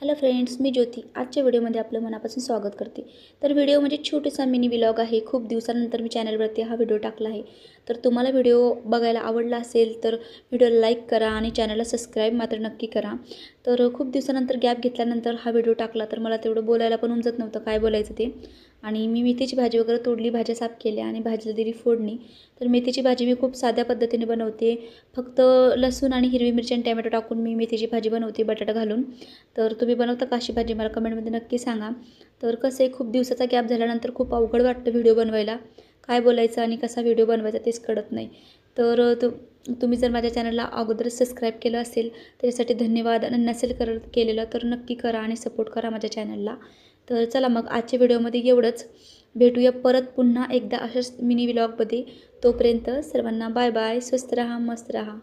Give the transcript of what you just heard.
Hello friends, मी ज्योती आजच्या व्हिडिओमध्ये आपलं मनापासून स्वागत करते। तर व्हिडिओ म्हणजे छोटासा मिनी व्लॉग आहे। खूप दिवसानंतर मी चॅनलवरती हा व्हिडिओ टाकला आहे। तर तुम्हाला व्हिडिओ बघायला आवडला असेल तर व्हिडिओला लाईक करा आणि चॅनलला सबस्क्राईब मात्र नक्की करा। तर खूप दिवसानंतर गॅप घेतल्यानंतर हा व्हिडिओ टाकला तर मला तेवढं बोलायला पण उमजत नव्हतं काय बोलायचं ते। आणि मी मेथीची भाजी वगैरे तोडली, भाज्या साफ केल्या आणि भाजीला दिली फोडणी। तर मेथीची भाजी मी खूप साध्या पद्धतीने बनवते। फक्त लसूण आणि हिरवी मिरची आणि टोमॅटो टाकून मी मेथीची भाजी बनवते बटाटा घालून। तर तुम्ही बनवता का अशी भाजी मला कमेंटमध्ये नक्की सांगा। तर कसं आहे, खूप दिवसाचा गॅप झाल्यानंतर खूप अवघड वाटतं व्हिडिओ बनवायला। काय बोलायचं आणि कसा व्हिडिओ बनवायचा तेच कळत नाही। तर तुम्ही जर माझ्या चॅनलला अगोदरच सबस्क्राईब केलं असेल त्याच्यासाठी धन्यवाद, आणि नसेल केलेलं तर नक्की करा आणि सपोर्ट करा माझ्या चॅनलला। तर चला मग आजच्या व्हिडिओमध्ये एवढंच। भेटूया परत पुन्हा एकदा अशाच मिनी व्लॉगमध्ये। तोपर्यंत सर्वांना बाय बाय, स्वस्त राहा, मस्त राहा।